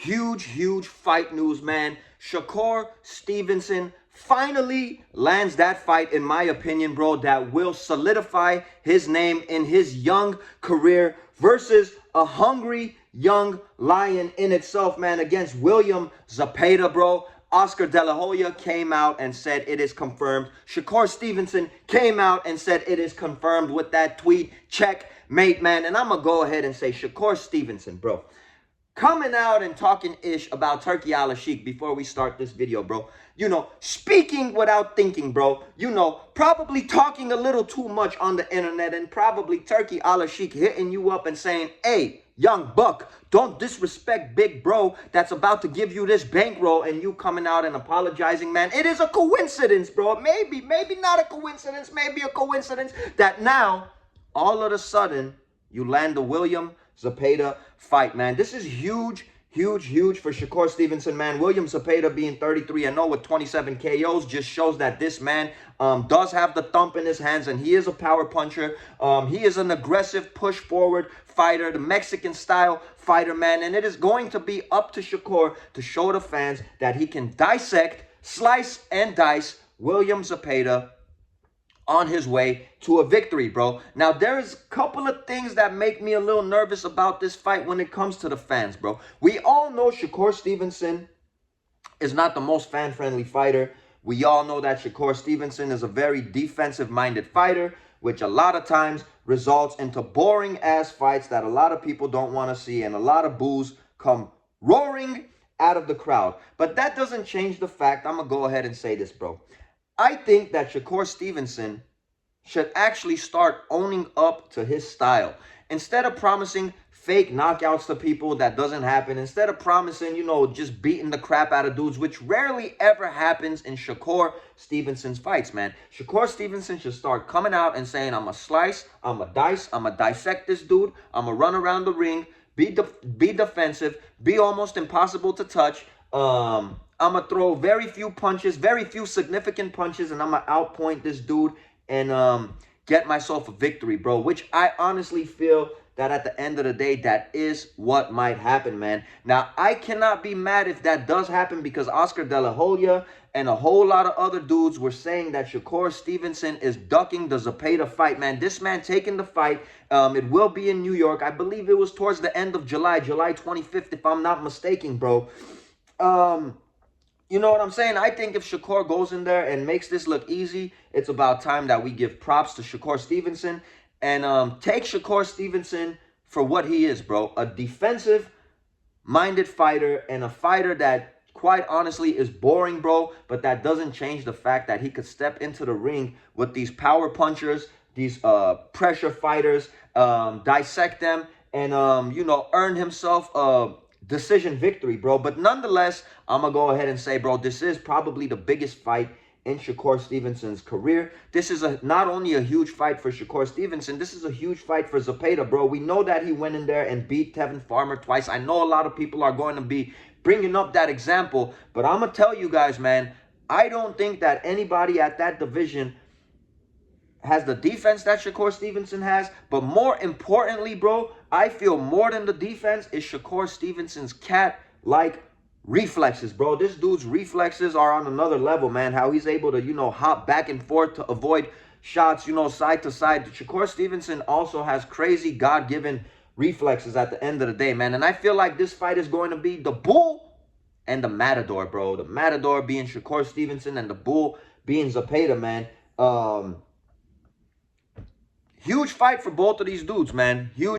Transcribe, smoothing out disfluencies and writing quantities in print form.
huge fight news, man. SHAKUR Stevenson finally lands that fight, in my opinion, bro, that will solidify his name in his young career versus a hungry young lion in itself, man, against William ZEPEDA, bro. Oscar De La Hoya came out and said it is confirmed. SHAKUR Stevenson came out and said it is confirmed with that tweet. Checkmate, man. And I'm going to go ahead and say SHAKUR Stevenson, bro, coming out and talking ish about Turki Al-Sheikh before we start this video, bro. You know, speaking without thinking, bro. You know, probably talking a little too much on the internet, and probably Turki Al-Sheikh hitting you up and saying, hey, young buck, don't disrespect big bro that's about to give you this bankroll, and you coming out and apologizing, man. It is a coincidence, bro. Maybe not a coincidence, maybe a coincidence that now, all of a sudden, you land the William ZEPEDA fight, man. This is huge for SHAKUR Stevenson, man. William ZEPEDA being 33-0 with 27 KOs just shows that this man does have the thump in his hands, and he is a power puncher. He is an aggressive push forward fighter, the Mexican style fighter, man. And it is going to be up to SHAKUR to show the fans that he can dissect, slice, and dice William ZEPEDA on his way to a victory, bro. Now, there is a couple of things that make me a little nervous about this fight when it comes to the fans, bro. We all know SHAKUR Stevenson is not the most fan-friendly fighter. We all know that SHAKUR Stevenson is a very defensive-minded fighter, which a lot of times results into boring-ass fights that a lot of people don't want to see, and a lot of boos come roaring out of the crowd. But that doesn't change the fact, I'm going to go ahead and say this, bro. I think that SHAKUR Stevenson should actually start owning up to his style. Instead of promising fake knockouts to people that doesn't happen, instead of promising, you know, just beating the crap out of dudes, which rarely ever happens in SHAKUR Stevenson's fights, man. SHAKUR Stevenson should start coming out and saying, I'm going to slice, I'm going to dice, I'm going to dissect this dude, I'm going to run around the ring, be defensive, be almost impossible to touch, I'm going to throw very few punches, very few significant punches, and I'm going to outpoint this dude and get myself a victory, bro, which I honestly feel that at the end of the day, that is what might happen, man. Now, I cannot be mad if that does happen, because Oscar De La Hoya and a whole lot of other dudes were saying that SHAKUR Stevenson is ducking the ZEPEDA fight, man. This man taking the fight, it will be in New York. I believe it was towards the end of July 25th, if I'm not mistaken, bro. You know what I'm saying? I think if SHAKUR goes in there and makes this look easy, it's about time that we give props to SHAKUR Stevenson and take SHAKUR Stevenson for what he is, bro. A defensive-minded fighter, and a fighter that, quite honestly, is boring, bro. But that doesn't change the fact that he could step into the ring with these power punchers, these pressure fighters, dissect them, and, you know, earn himself decision victory, bro. But nonetheless, I'm gonna go ahead and say, bro, this is probably the biggest fight in SHAKUR Stevenson's career. This is not only a huge fight for SHAKUR Stevenson, this is a huge fight for ZEPEDA, bro. We know that he went in there and beat Tevin Farmer twice. I know a lot of people are going to be bringing up that example, but I'm gonna tell you guys, man, I don't think that anybody at that division has the defense that SHAKUR Stevenson has. But more importantly, bro, I feel more than the defense is SHAKUR Stevenson's cat-like reflexes, bro. This dude's reflexes are on another level, man. How he's able to, you know, hop back and forth to avoid shots, you know, side to side. SHAKUR Stevenson also has crazy God-given reflexes at the end of the day, man. And I feel like this fight is going to be the bull and the matador, bro. The matador being SHAKUR Stevenson and the bull being ZEPEDA, man. Huge fight for both of these dudes, man. Huge.